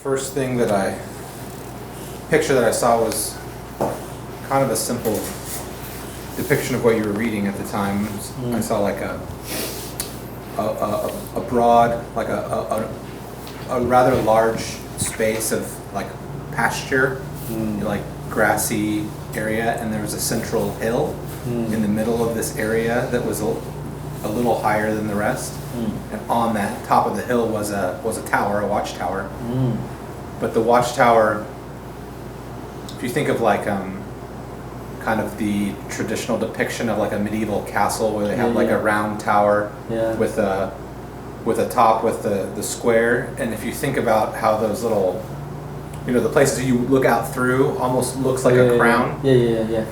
first thing that picture that I saw was kind of a simple depiction of what you were reading at the time. I saw like a broad, like a rather large space of like pasture, like grassy area, and there was a central hill in the middle of this area that was a little higher than the rest. And on that top of the hill was a tower, a watchtower. But the watchtower, if you think of like kind of the traditional depiction of like a medieval castle where they have like a round tower with a top with the square, and if you think about how those little, the places you look out through almost looks like a crown.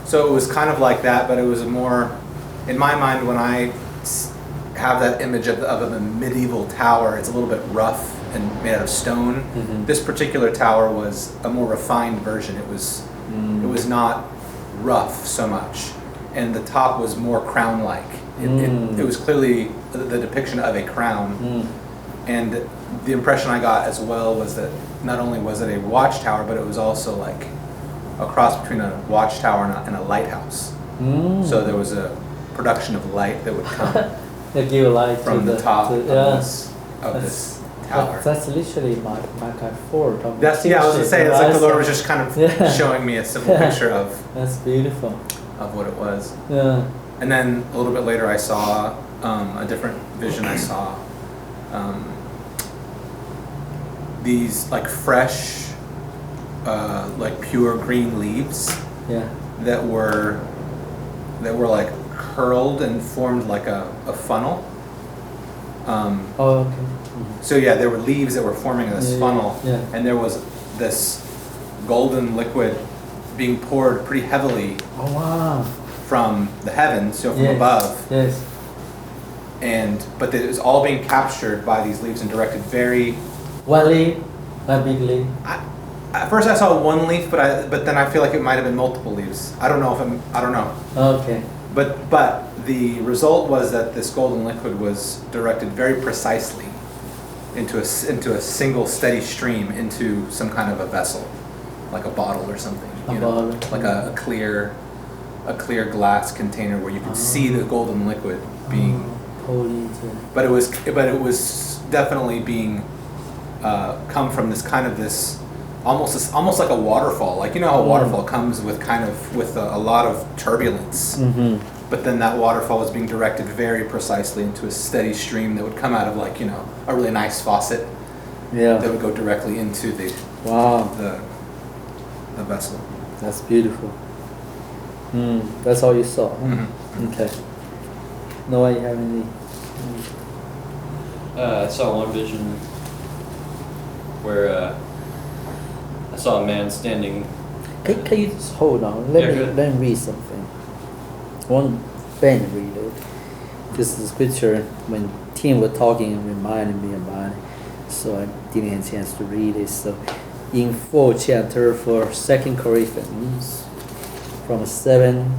So it was kind of like that, but it was more, in my mind, when I have that image of a medieval tower, it's a little bit rough and made out of stone. This particular tower was a more refined version. It was not rough so much, and the top was more crown-like. It was clearly the depiction of a crown. And the impression I got as well was that not only was it a watchtower, but it was also like a cross between a watchtower and a lighthouse. So there was a production of light that would come from the top of this tower. That's literally my kind of forward. I was going to say, it's like the Lord was just kind of showing me a simple picture of that's beautiful of what it was. Yeah. And then a little bit later I saw a different vision. I saw these like fresh, like pure green leaves that were like curled and formed like a funnel. So there were leaves that were forming this funnel, and there was this golden liquid being poured pretty heavily from the heavens, so from above. But it was all being captured by these leaves and directed very. One leaf, a big leaf. At first I saw one leaf, but then I feel like it might have been multiple leaves. I don't know. Okay. But the result was that this golden liquid was directed very precisely into a single steady stream into some kind of a vessel, like a bottle or something. Like a clear glass container where you could see the golden liquid being. But it was definitely being come from this kind of this almost like a waterfall. Like how a waterfall comes with a lot of turbulence. But then that waterfall was being directed very precisely into a steady stream that would come out of like a really nice faucet. That would go directly into the vessel. That's beautiful. That's all you saw. Okay. No, I have any. I saw one vision where I saw a man standing. Can you just hold on? Let me read something. One Ben read it. This is a scripture when Tim was talking and reminded me about it, so I didn't have a chance to read it. So in 4th chapter for 2 Corinthians, from 7,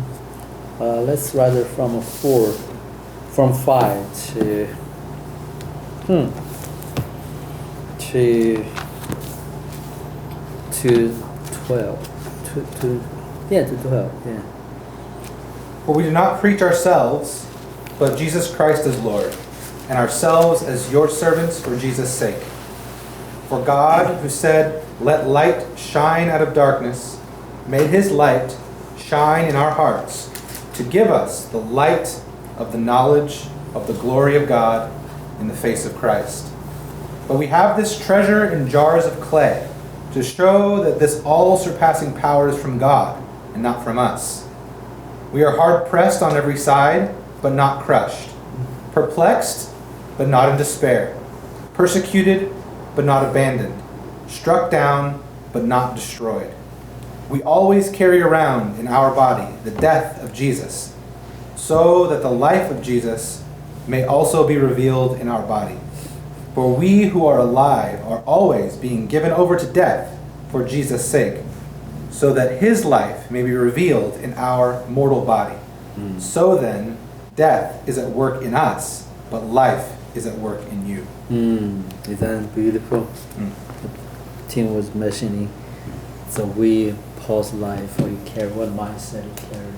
let's rather from 4, from 5 to 12, to 12, For we do not preach ourselves, but Jesus Christ as Lord, and ourselves as your servants for Jesus' sake. For God, who said, "Let light shine out of darkness," made his light shine in our hearts to give us the light of the knowledge of the glory of God in the face of Christ. But we have this treasure in jars of clay to show that this all-surpassing power is from God and not from us. We are hard-pressed on every side, but not crushed. Perplexed, but not in despair. Persecuted, but not abandoned. Struck down, but not destroyed. We always carry around in our body the death of Jesus, so that the life of Jesus may also be revealed in our body. For we who are alive are always being given over to death for Jesus' sake, so that his life may be revealed in our mortal body. So then, death is at work in us, but life is at work in you. Isn't that beautiful? Tim was mentioning, so we pause life for you carry what mindset you carry.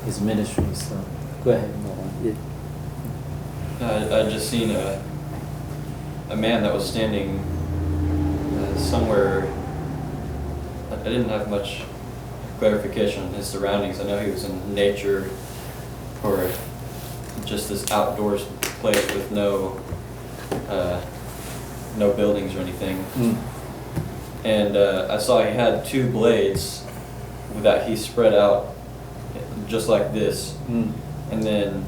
His ministry. So go ahead, Noah. I just seen a man that was standing somewhere. I didn't have much clarification on his surroundings. I know he was in nature or just this outdoors place with no buildings or anything. And I saw he had two blades that he spread out just like this. And then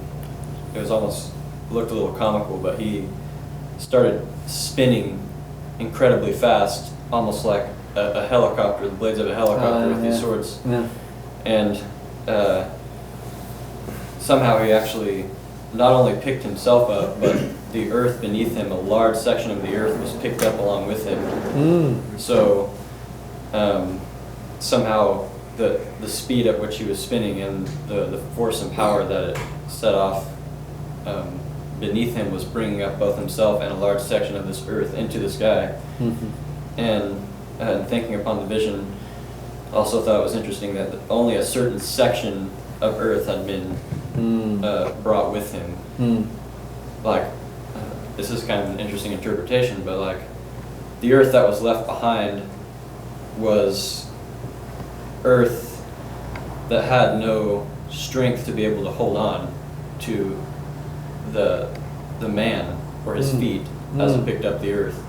it was almost looked a little comical, but he started spinning incredibly fast, almost like a helicopter, the blades of a helicopter with these swords. Yeah. And somehow he actually not only picked himself up, but the earth beneath him, a large section of the earth was picked up along with him. So somehow the speed at which he was spinning and the force and power that it set off beneath him was bringing up both himself and a large section of this earth into the sky. And thinking upon the vision, also thought it was interesting that only a certain section of earth had been brought with him. Like, this is kind of an interesting interpretation, but like, the earth that was left behind was earth that had no strength to be able to hold on to the man or his feet as it picked up the earth.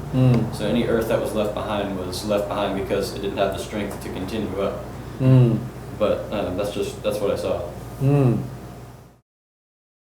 So any earth that was left behind because it didn't have the strength to continue up. But that's what I saw.